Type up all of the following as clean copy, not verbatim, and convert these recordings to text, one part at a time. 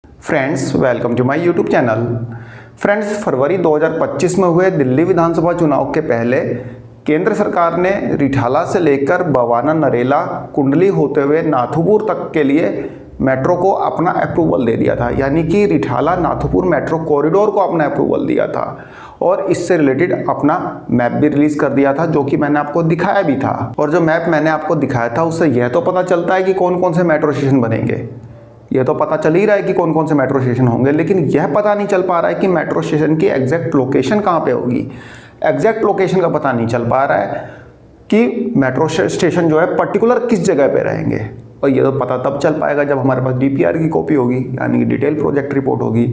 Friends, welcome to my YouTube channel. Friends, फरवरी 2025 में हुए दिल्ली विधानसभा चुनाव के पहले केंद्र सरकार ने रिठाला से लेकर बवाना, नरेला, कुंडली होते हुए नाथुपुर तक के लिए मेट्रो को अपना अप्रूवल दे दिया था। यानी कि रिठाला नाथुपुर मेट्रो कॉरिडोर को अपना अप्रूवल दिया था और इससे रिलेटेड अपना मैप भी रिलीज कर दिया था, जो कि मैंने आपको दिखाया भी था। और जो मैप मैंने आपको दिखाया था उससे यह तो पता चलता है कि कौन कौन से मेट्रो स्टेशन बनेंगे, ये तो पता चल ही रहा है कि कौन कौन से मेट्रो स्टेशन होंगे, लेकिन यह पता नहीं चल पा रहा है कि मेट्रो स्टेशन की एग्जैक्ट लोकेशन कहाँ पे होगी। एग्जैक्ट लोकेशन का पता नहीं चल पा रहा है कि मेट्रो स्टेशन जो है पर्टिकुलर किस जगह पे रहेंगे। और ये तो पता तब चल पाएगा जब हमारे पास डीपीआर की कॉपी होगी, यानी कि डिटेल प्रोजेक्ट रिपोर्ट होगी।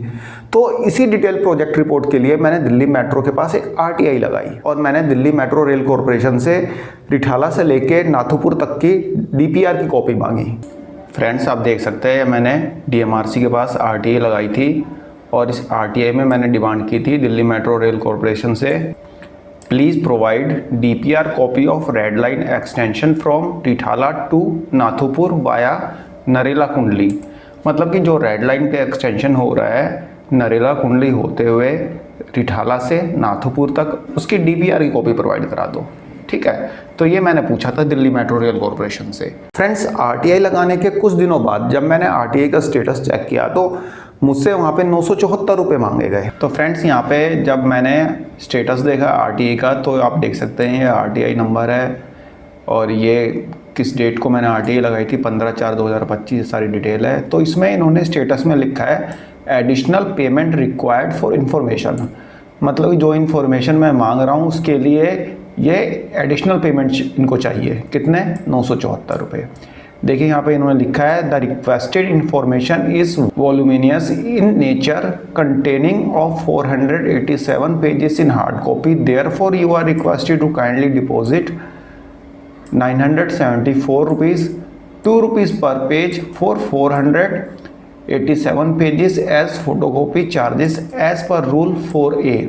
तो इसी डिटेल प्रोजेक्ट रिपोर्ट के लिए मैंने दिल्ली मेट्रो के पास एक आरटीआई लगाई और मैंने दिल्ली मेट्रो रेल कॉरपोरेशन से रिठाला से लेके नाथुपुर तक की डीपीआर की कॉपी मांगी। फ्रेंड्स, आप देख सकते हैं मैंने डीएमआरसी के पास आरटीआई लगाई थी और इस आरटीआई में मैंने डिमांड की थी दिल्ली मेट्रो रेल कॉरपोरेशन से, please provide DPR copy of red line extension from Rithala to Nathupur via Narela Kundli. मतलब कि जो रेड लाइन पे एक्सटेंशन हो रहा है नरेला कुंडली होते हुए रिठाला से नाथुपुर तक, उसकी डीपीआर की कॉपी प्रोवाइड करा दो। ठीक है, तो ये मैंने पूछा था दिल्ली मेट्रो रेल कॉरपोरेशन से। फ्रेंड्स, आरटीआई लगाने के कुछ दिनों बाद जब मैंने आरटीआई का स्टेटस चेक किया तो मुझसे वहाँ पे 974 रुपये मांगे गए। तो फ्रेंड्स, यहाँ पे जब मैंने स्टेटस देखा आरटीआई का तो आप देख सकते हैं ये आरटीआई नंबर है और ये किस डेट को मैंने आरटीआई लगाई थी, 15/4/2025, सारी डिटेल है। तो इसमें इन्होंने स्टेटस में लिखा है additional payment required for information. मतलब जो इन्फॉर्मेशन मैं मांग रहा हूँ उसके लिए ये एडिशनल पेमेंट इनको चाहिए। कितने? 974 रुपये। देखिए यहाँ पे इन्होंने लिखा है the requested information is voluminous in nature containing of 487 pages in hard copy, therefore you are requested to kindly deposit 974 rupees, 2 rupees per page for 487 pages as photocopy charges as per rule 4A।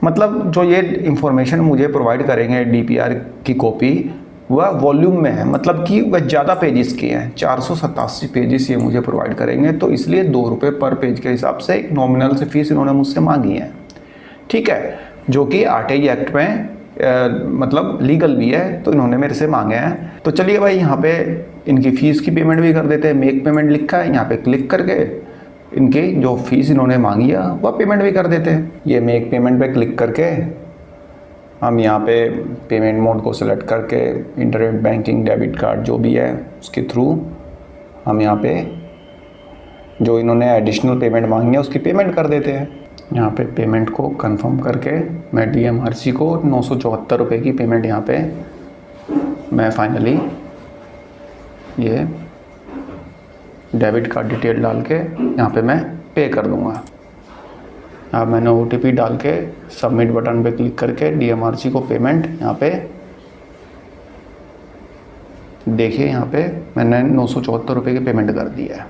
मतलब जो ये information मुझे provide करेंगे DPR की copy वह volume में है, मतलब कि वह ज़्यादा पेजेस की हैं, 487 पेजेस ये मुझे प्रोवाइड करेंगे। तो इसलिए 2 रुपये पर पेज के हिसाब से एक नॉमिनल से फीस इन्होंने मुझसे मांगी है। ठीक है, जो कि आरटीआई एक्ट में मतलब लीगल भी है, तो इन्होंने मेरे से मांगे हैं। तो चलिए भाई, यहाँ पे इनकी फ़ीस की पेमेंट भी कर देते हैं। मेक पेमेंट लिखा है, यहाँ पे क्लिक करके इनकी जो फीस इन्होंने मांगी है वह पेमेंट भी कर देते हैं। ये मेक पेमेंट पे क्लिक करके हम यहाँ पे पेमेंट मोड को सिलेक्ट करके इंटरनेट बैंकिंग, डेबिट कार्ड जो भी है उसके थ्रू हम यहाँ पे जो इन्होंने एडिशनल पेमेंट मांगी है उसकी पेमेंट कर देते हैं। यहाँ पे पेमेंट को कंफर्म करके मैं डीएमआरसी को 974 रुपये की पेमेंट यहाँ पे मैं फाइनली ये डेबिट कार्ड डिटेल डाल के यहाँ पे मैं पे कर दूँगा। अब मैंने OTP डाल के सबमिट बटन पे क्लिक करके डीएमआरसी को पेमेंट यहाँ पे देखिए, यहाँ पे मैंने 974 रुपये की पेमेंट कर दी है।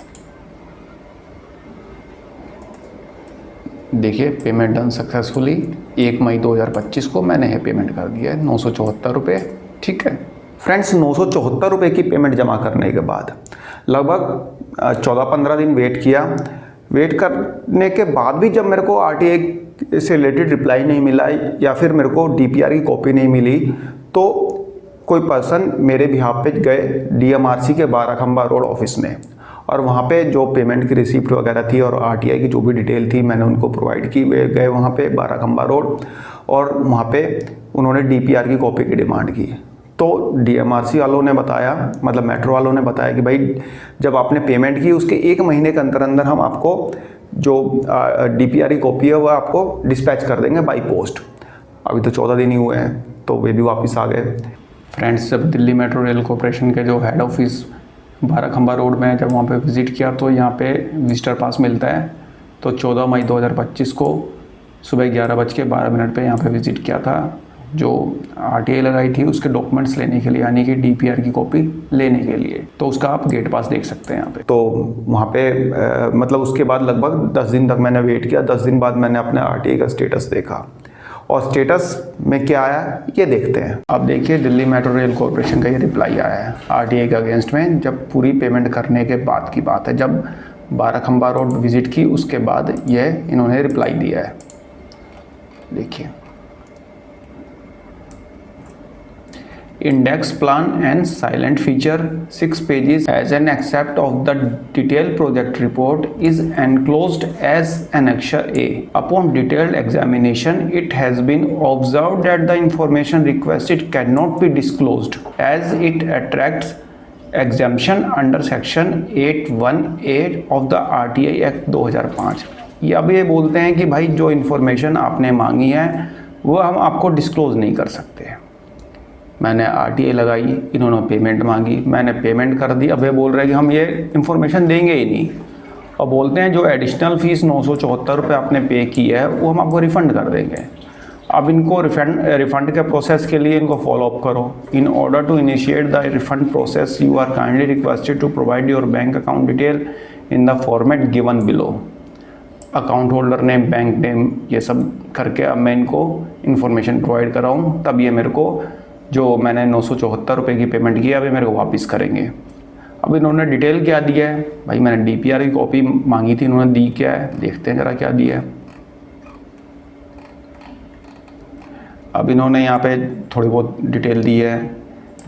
देखिए, पेमेंट डन सक्सेसफुली। 1 मई 2025 को मैंने ये पेमेंट कर दिया है 974 रुपये। ठीक है फ्रेंड्स, 974 रुपये की पेमेंट जमा करने के बाद लगभग 14-15 दिन वेट किया। वेट करने के बाद भी जब मेरे को आरटीआई से रिलेटेड रिप्लाई नहीं मिला या फिर मेरे को डीपीआर की कॉपी नहीं मिली, तो कोई पर्सन मेरे बिहाफ पे गए डीएमआरसी के बाराखंबा रोड ऑफिस में और वहाँ पे जो पेमेंट की रिसिप्ट वगैरह थी और आरटीआई की जो भी डिटेल थी मैंने उनको प्रोवाइड की। वे गए वहाँ पे बाराखंबा रोड और वहाँ पे उन्होंने डीपीआर की कॉपी की डिमांड की। तो डीएमआरसी वालों ने बताया, मतलब मेट्रो वालों ने बताया कि भाई जब आपने पेमेंट की उसके 1 महीने के अंदर अंदर हम आपको जो डीपीआर की कॉपी है वह आपको डिस्पैच कर देंगे बाई पोस्ट। अभी तो 14 दिन ही हुए हैं तो वे भी वापस आ गए। फ्रेंड्स, जब दिल्ली मेट्रो रेल कॉरपोरेशन के जो हेड ऑफिस बाराखंबा रोड में जब वहाँ पे विज़िट किया तो यहाँ पे विजिटर पास मिलता है। तो 14 मई 2025 को सुबह 11:12 पे यहाँ पे विज़िट किया था, जो आरटीआई लगाई थी उसके डॉक्यूमेंट्स लेने के लिए, यानी कि डीपीआर की कॉपी लेने के लिए। तो उसका आप गेट पास देख सकते हैं यहाँ पे। तो वहाँ पे मतलब उसके बाद लगभग 10 दिन तक मैंने वेट किया। 10 दिन बाद मैंने अपने आरटीआई का स्टेटस देखा और स्टेटस में क्या आया ये देखते हैं। अब देखिए, दिल्ली मेट्रो रेल कॉरपोरेशन का ये रिप्लाई आया है आरटीआई के अगेंस्ट में, जब पूरी पेमेंट करने के बाद की बात है, जब बाराखंबा रोड विज़िट की, उसके बाद यह इन्होंने रिप्लाई दिया है। देखिए, index plan and silent feature 6 pages as an except of the detailed project report is enclosed as annexure A. Upon detailed examination, it has been observed that the information requested cannot be disclosed as it attracts exemption under section 8(1)(a) of the RTI Act 2005। ये अब ये बोलते हैं कि भाई जो information आपने मांगी है वो हम आपको डिस्क्लोज़ नहीं कर सकते। मैंने RTI लगाई, इन्होंने पेमेंट मांगी, मैंने पेमेंट कर दी, अब ये बोल रहे हैं कि हम ये इन्फॉर्मेशन देंगे ही नहीं, और बोलते हैं जो एडिशनल फ़ीस 974 रुपये आपने पे की है वो हम आपको रिफ़ंड कर देंगे। अब इनको रिफ़ंड के प्रोसेस के लिए इनको फॉलोअप करो। In order to initiate the refund process you are kindly requested to provide your bank account detail in the format given below. Account holder name, bank name, ये सब करके अब मैं इनको इन्फॉर्मेशन प्रोवाइड कर रहा हूँ, तब ये मेरे को जो मैंने 974 रुपये की पेमेंट की है अभी मेरे को वापस करेंगे। अब इन्होंने डिटेल क्या दिया है भाई, मैंने DPR की कॉपी मांगी थी, इन्होंने दी क्या है, देखते हैं ज़रा क्या दिया है। अब इन्होंने यहाँ पे थोड़ी बहुत डिटेल दी है।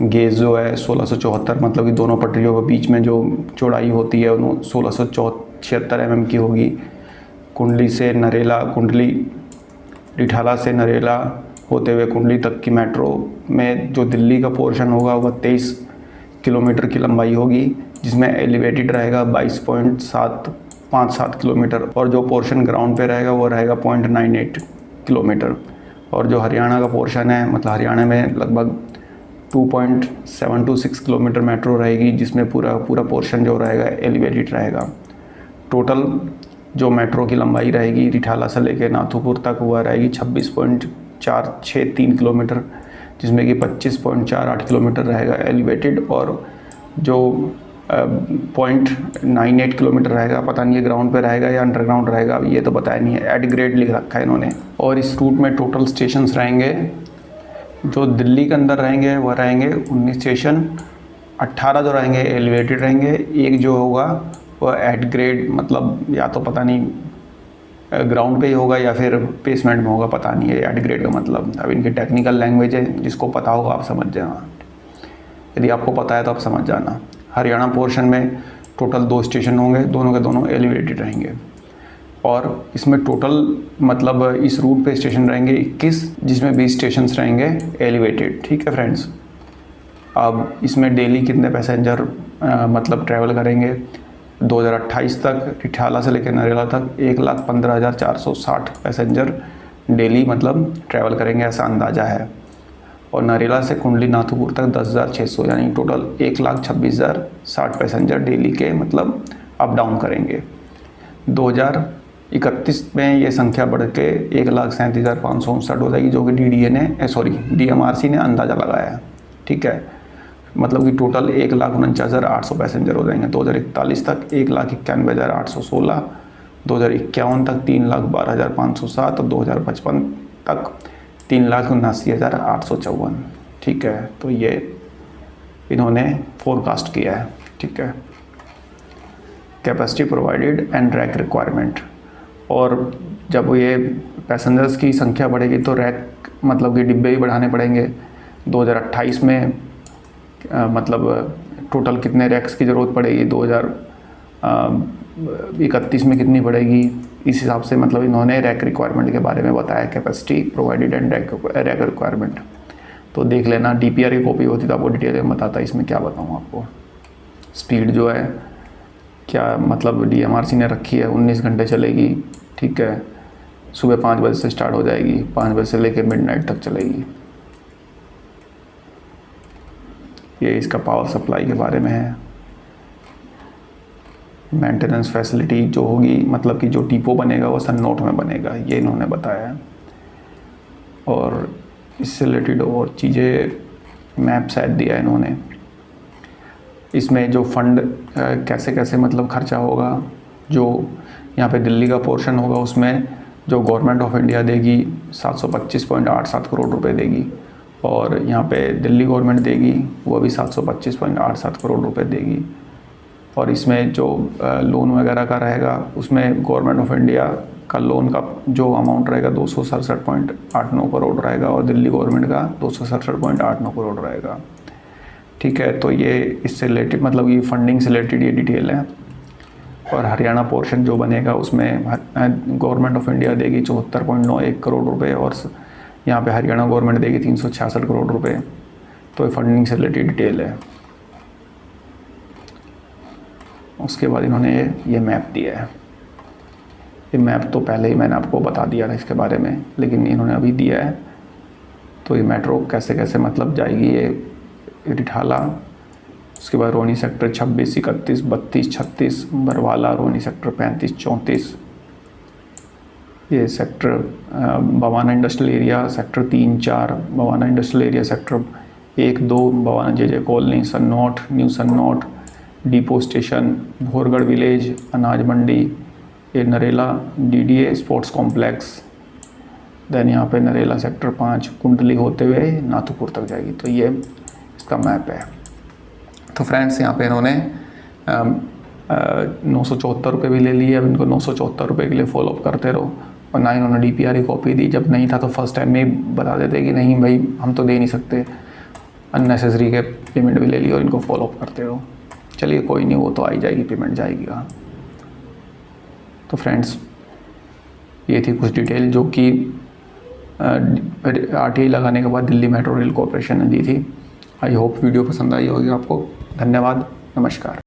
गेज जो है 1674, मतलब कि दोनों पटरियों के बीच में जो चौड़ाई होती है वो 1676 mm की होगी। कुंडली से नरेला, कुंडली रिठाला से नरेला होते हुए कुंडली तक की मेट्रो में जो दिल्ली का पोर्शन होगा वह 23 किलोमीटर की लंबाई होगी, जिसमें एलिवेटेड रहेगा 22.757 किलोमीटर, और जो पोर्शन ग्राउंड पे रहेगा वो रहेगा 0.98 किलोमीटर। और जो हरियाणा का पोर्शन है, मतलब हरियाणा में लगभग 2.726 किलोमीटर मेट्रो रहेगी, जिसमें पूरा पोर्शन जो रहेगा एलिवेटेड रहेगा। टोटल जो मेट्रो की लंबाई रहेगी रिठाला से लेकर नाथुपुर तक वह रहेगी 26.463 किलोमीटर, जिसमें कि 25.48 किलोमीटर रहेगा एलिवेटेड, और जो 0.98 किलोमीटर रहेगा, पता नहीं ये ग्राउंड पे रहेगा या अंडरग्राउंड रहेगा, ये तो बताया नहीं है, एट ग्रेड लिख रखा है इन्होंने। और इस रूट में टोटल स्टेशंस रहेंगे, जो दिल्ली के अंदर रहेंगे वह रहेंगे 19 स्टेशन, 18 जो रहेंगे एलिवेटेड रहेंगे, एक जो होगा वह एट ग्रेड, मतलब या तो पता नहीं ग्राउंड पे ही होगा या फिर बेसमेंट में होगा, पता नहीं है एट ग्रेड का मतलब। अब इनकी टेक्निकल लैंग्वेज है, जिसको पता होगा आप समझ जाना, यदि आपको पता है तो आप समझ जाना। हरियाणा पोर्शन में टोटल 2 स्टेशन होंगे, दोनों के दोनों एलिवेटेड रहेंगे, और इसमें टोटल मतलब इस रूट पे स्टेशन रहेंगे 21, जिसमें 20 स्टेशन रहेंगे एलिवेटेड। ठीक है फ्रेंड्स, अब इसमें डेली कितने पैसेंजर मतलब ट्रैवल करेंगे 2028 तक रिठाला से लेकर नरेला तक 1,15,460 पैसेंजर डेली मतलब ट्रैवल करेंगे, ऐसा अंदाज़ा है। और नरेला से कुंडली नाथुपुर तक 10,600, यानी टोटल 1,26,060 पैसेंजर डेली के मतलब अप डाउन करेंगे। 2031 में ये संख्या बढ़ के 1,37,559 हो जाएगी, जो कि DMRC ने अंदाज़ा लगाया है। ठीक है, मतलब कि टोटल 1,49,800 पैसेंजर हो जाएंगे 2041 तक, 1,91,816, 2051 तक 3,12,507 और 2055 तक 3,79,854। ठीक है, तो ये इन्होंने फोरकास्ट किया है। ठीक है, capacity provided and rack requirement, और जब ये पैसेंजर्स की संख्या बढ़ेगी तो रैक मतलब कि डिब्बे भी बढ़ाने पड़ेंगे। 2028 में मतलब टोटल कितने रैक्स की ज़रूरत पड़ेगी, 2031 में कितनी पड़ेगी, इस हिसाब से मतलब इन्होंने रैक रिक्वायरमेंट के बारे में बताया, capacity provided and rack requirement. तो देख लेना, DPR की कॉपी होती तो आपको डिटेल में बताता, इसमें क्या बताऊँ आपको। स्पीड जो है क्या मतलब DMRC ने रखी है 19 घंटे चलेगी। ठीक है, सुबह 5 बजे से स्टार्ट हो जाएगी, 5 बजे से लेकर मिडनाइट तक चलेगी। ये इसका पावर सप्लाई के बारे में है। मेंटेनेंस फैसिलिटी जो होगी, मतलब कि जो डिपो बनेगा वो सन्नौट में बनेगा, ये इन्होंने बताया है। और इससे रिलेटेड और चीज़ें मैप शायद दिया है इन्होंने। इसमें जो फंड कैसे कैसे मतलब खर्चा होगा, जो यहाँ पे दिल्ली का पोर्शन होगा उसमें जो गवर्नमेंट ऑफ इंडिया देगी 725.87 करोड़ रुपए देगी, और यहाँ पे दिल्ली गवर्नमेंट देगी वो भी 725.87 करोड़ रुपए देगी। और इसमें जो लोन वगैरह का रहेगा उसमें गवर्नमेंट ऑफ इंडिया का लोन का जो अमाउंट रहेगा 267.89 करोड़ रहेगा और दिल्ली गवर्नमेंट का 267.89 करोड़ रहेगा। ठीक है, तो ये इससे रिलेटेड मतलब ये फंडिंग से रिलेटेड ये डिटेल है। और हरियाणा पोर्शन जो बनेगा उसमें गवर्नमेंट ऑफ इंडिया देगी 74.91 करोड़ रुपए और यहाँ पे हरियाणा गवर्नमेंट देगी 366 करोड़ रुपए। तो ये फंडिंग से रिलेटेड डिटेल है। उसके बाद इन्होंने ये मैप दिया है। ये मैप तो पहले ही मैंने आपको बता दिया था इसके बारे में, लेकिन इन्होंने अभी दिया है। तो ये मेट्रो कैसे कैसे मतलब जाएगी, ये रिठाला, उसके बाद रोहनी सेक्टर 26, 31, 32, 36, बरवाला, रोहनी सेक्टर 35, 34, ये sector Bawana industrial area sector 3, 4, Bawana industrial area sector 1, 2, Bawana J colony, Sannoth, new Sannoth, depot station, Bhorgarh village, Anaj Mandi, ये Narela DDA sports complex, then यहाँ पे नरेला सेक्टर 5 कुंडली होते हुए नाथुपुर तक जाएगी। तो ये इसका मैप है। तो फ्रेंड्स यहाँ पे इन्होंने 974 रुपये भी ले लिए। अब इनको 974 रुपये के लिए फॉलोअप करते रहो। और ना इन्होंने DPR की कॉपी दी, जब नहीं था तो फर्स्ट टाइम में बता देते कि नहीं भाई हम तो दे नहीं सकते, अननेसेसरी के पेमेंट भी ले ली और इनको फॉलोअप करते रहो। चलिए कोई नहीं, वो तो आई जाएगी, पेमेंट जाएगी। हाँ, तो फ्रेंड्स ये थी कुछ डिटेल जो कि RTI लगाने के बाद दिल्ली मेट्रो रेल कॉरपोरेशन ने दी थी। आई होप वीडियो पसंद आई होगी आपको। धन्यवाद, नमस्कार।